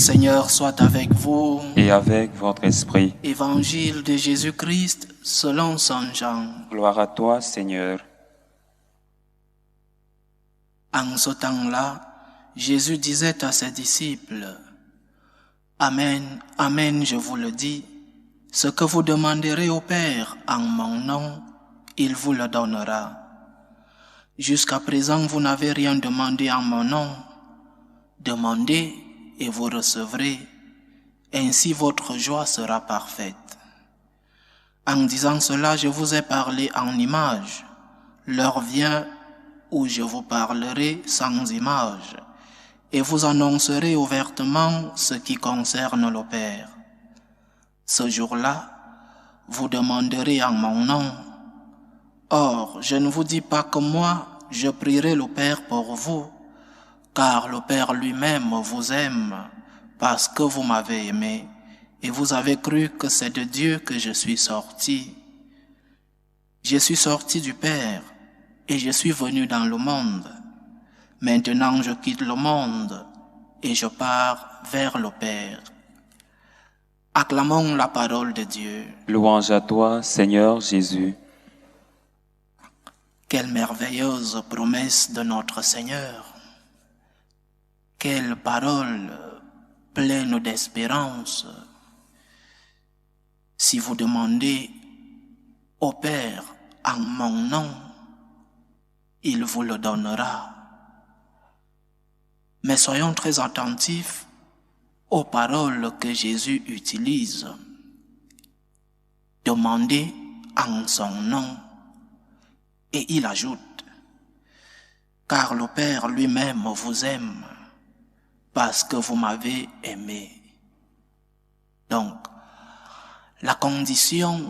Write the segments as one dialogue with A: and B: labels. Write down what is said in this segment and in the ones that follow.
A: Seigneur soit avec vous.
B: Et avec votre esprit.
A: Évangile de Jésus-Christ selon Saint Jean.
B: Gloire à toi, Seigneur.
A: En ce temps-là, Jésus disait à ses disciples, « Amen, Amen, je vous le dis, ce que vous demanderez au Père en mon nom, il vous le donnera. Jusqu'à présent, vous n'avez rien demandé en mon nom. Demandez et vous recevrez, ainsi votre joie sera parfaite. En disant cela, je vous ai parlé en image. L'heure vient où je vous parlerai sans image, et vous annoncerez ouvertement ce qui concerne le Père. Ce jour-là, vous demanderez en mon nom. Or, je ne vous dis pas que moi, je prierai le Père pour vous, car le Père lui-même vous aime, parce que vous m'avez aimé, et vous avez cru que c'est de Dieu que je suis sorti. Je suis sorti du Père, et je suis venu dans le monde. Maintenant je quitte le monde, et je pars vers le Père. Acclamons la parole de Dieu.
B: Louange à toi, Seigneur Jésus.
A: Quelle merveilleuse promesse de notre Seigneur. Quelle parole pleine d'espérance. Si vous demandez au Père en mon nom, il vous le donnera. Mais soyons très attentifs aux paroles que Jésus utilise. Demandez en son nom. Et il ajoute, car le Père lui-même vous aime, parce que vous m'avez aimé. Donc, la condition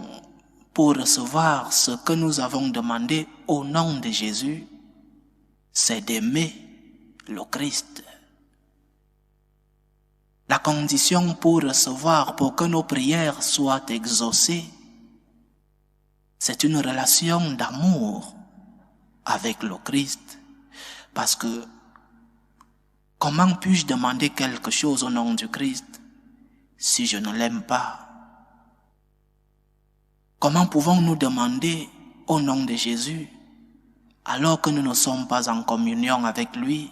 A: pour recevoir ce que nous avons demandé au nom de Jésus, c'est d'aimer le Christ. La condition pour recevoir, pour que nos prières soient exaucées, c'est une relation d'amour avec le Christ. Parce que comment puis-je demander quelque chose au nom du Christ si je ne l'aime pas? Comment pouvons-nous demander au nom de Jésus alors que nous ne sommes pas en communion avec lui?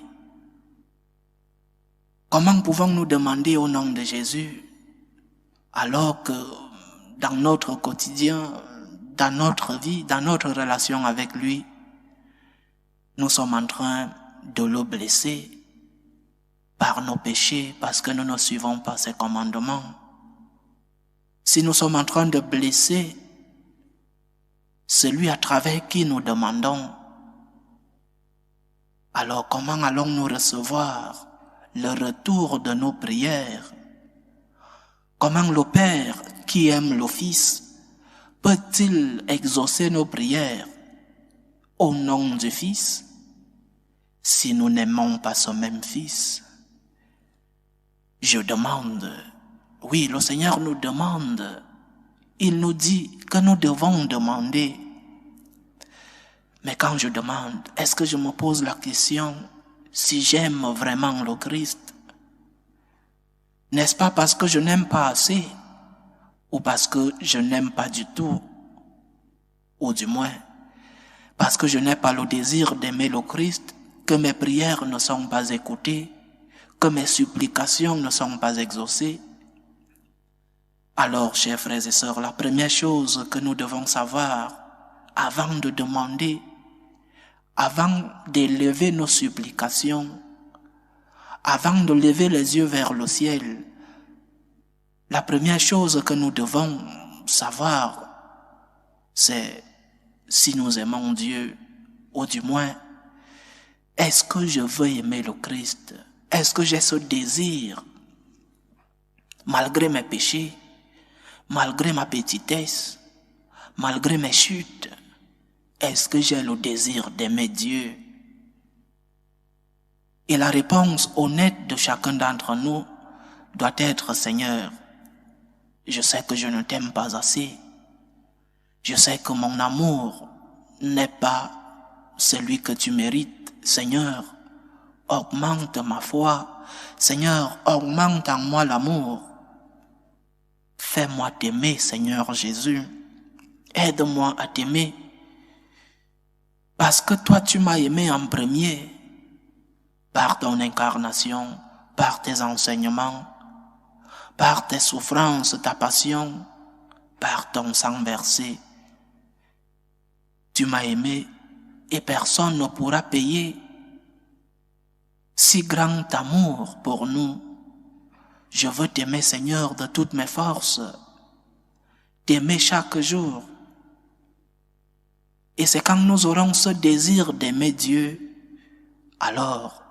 A: Comment pouvons-nous demander au nom de Jésus alors que dans notre quotidien, dans notre vie, dans notre relation avec lui, nous sommes en train de le blesser par nos péchés parce que nous ne suivons pas ses commandements? Si nous sommes en train de blesser celui à travers qui nous demandons, alors comment allons-nous recevoir le retour de nos prières? Comment le Père qui aime le Fils peut-il exaucer nos prières au nom du Fils si nous n'aimons pas ce même Fils? Je demande, oui, le Seigneur nous demande, il nous dit que nous devons demander. Mais quand je demande, est-ce que je me pose la question si j'aime vraiment le Christ? N'est-ce pas parce que je n'aime pas assez ou parce que je n'aime pas du tout, ou du moins parce que je n'ai pas le désir d'aimer le Christ, que mes prières ne sont pas écoutées, que mes supplications ne sont pas exaucées? Alors, chers frères et sœurs, la première chose que nous devons savoir avant de demander, avant d'élever nos supplications, avant de lever les yeux vers le ciel, la première chose que nous devons savoir, c'est si nous aimons Dieu, ou du moins, est-ce que je veux aimer le Christ? Est-ce que j'ai ce désir, malgré mes péchés, malgré ma petitesse, malgré mes chutes? Est-ce que j'ai le désir d'aimer Dieu? Et la réponse honnête de chacun d'entre nous doit être, Seigneur, je sais que je ne t'aime pas assez. Je sais que mon amour n'est pas celui que tu mérites. Seigneur, augmente ma foi, Seigneur, augmente en moi l'amour. Fais-moi t'aimer, Seigneur Jésus. Aide-moi à t'aimer. Parce que toi, tu m'as aimé en premier, par ton incarnation, par tes enseignements, par tes souffrances, ta passion, par ton sang versé. Tu m'as aimé et personne ne pourra payer si grand amour pour nous. Je veux t'aimer, Seigneur, de toutes mes forces, t'aimer chaque jour. Et c'est quand nous aurons ce désir d'aimer Dieu, alors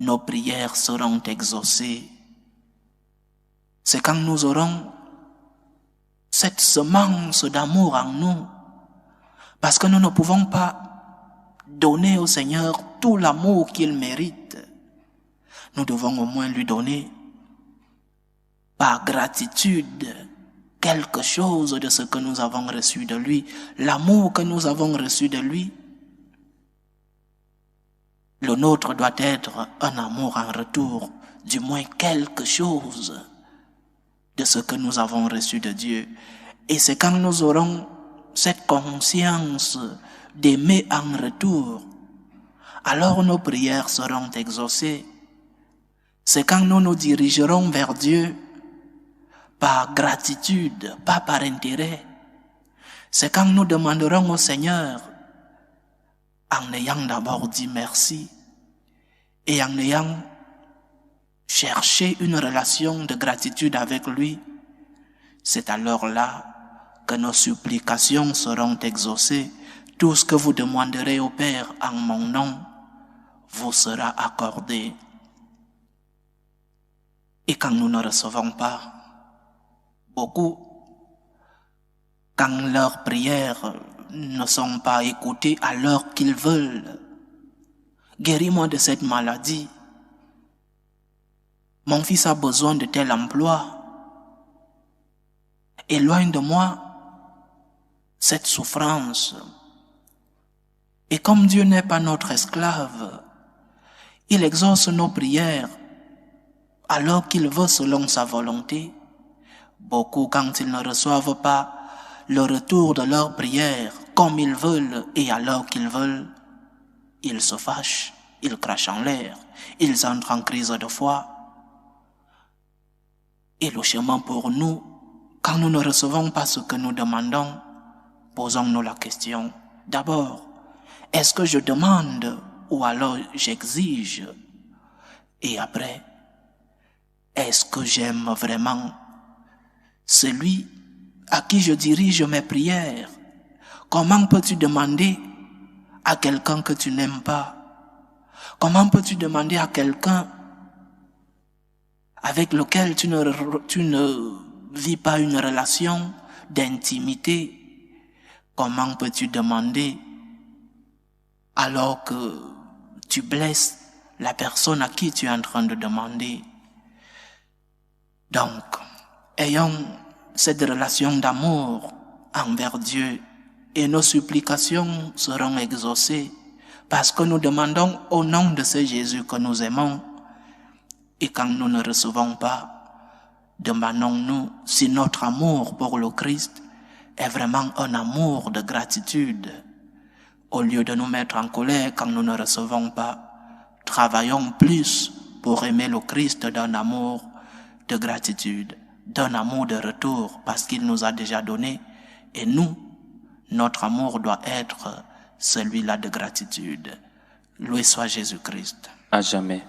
A: nos prières seront exaucées. C'est quand nous aurons cette semence d'amour en nous, parce que nous ne pouvons pas donner au Seigneur tout l'amour qu'il mérite. Nous devons au moins lui donner, par gratitude, quelque chose de ce que nous avons reçu de lui, l'amour que nous avons reçu de lui. Le nôtre doit être un amour en retour, du moins quelque chose de ce que nous avons reçu de Dieu. Et c'est quand nous aurons cette conscience d'aimer en retour, alors nos prières seront exaucées. C'est quand nous nous dirigerons vers Dieu par gratitude, pas par intérêt. C'est quand nous demanderons au Seigneur, en ayant d'abord dit merci et en ayant cherché une relation de gratitude avec lui, c'est alors là que nos supplications seront exaucées. Tout ce que vous demanderez au Père en mon nom vous sera accordé. Et quand nous ne recevons pas, beaucoup, quand leurs prières ne sont pas écoutées à l'heure qu'ils veulent, guéris-moi de cette maladie. Mon fils a besoin de tel emploi. Éloigne de moi cette souffrance. Et comme Dieu n'est pas notre esclave, il exauce nos prières alors qu'il veut selon sa volonté. Beaucoup, quand ils ne reçoivent pas le retour de leurs prières comme ils veulent et alors qu'ils veulent, ils se fâchent, ils crachent en l'air, ils entrent en crise de foi. Et le chemin pour nous, quand nous ne recevons pas ce que nous demandons, posons-nous la question. D'abord, est-ce que je demande ou alors j'exige? Et après, est-ce que j'aime vraiment celui à qui je dirige mes prières? Comment peux-tu demander à quelqu'un que tu n'aimes pas? Comment peux-tu demander à quelqu'un avec lequel tu ne vis pas une relation d'intimité? Comment peux-tu demander alors que tu blesses la personne à qui tu es en train de demander? Donc, ayons cette relation d'amour envers Dieu et nos supplications seront exaucées parce que nous demandons au nom de ce Jésus que nous aimons. Et quand nous ne recevons pas, demandons-nous si notre amour pour le Christ est vraiment un amour de gratitude. Au lieu de nous mettre en colère quand nous ne recevons pas, travaillons plus pour aimer le Christ d'un amour de gratitude, d'un amour de retour parce qu'il nous a déjà donné. Et nous, notre amour doit être celui-là de gratitude. Loué soit Jésus-Christ.
B: À jamais.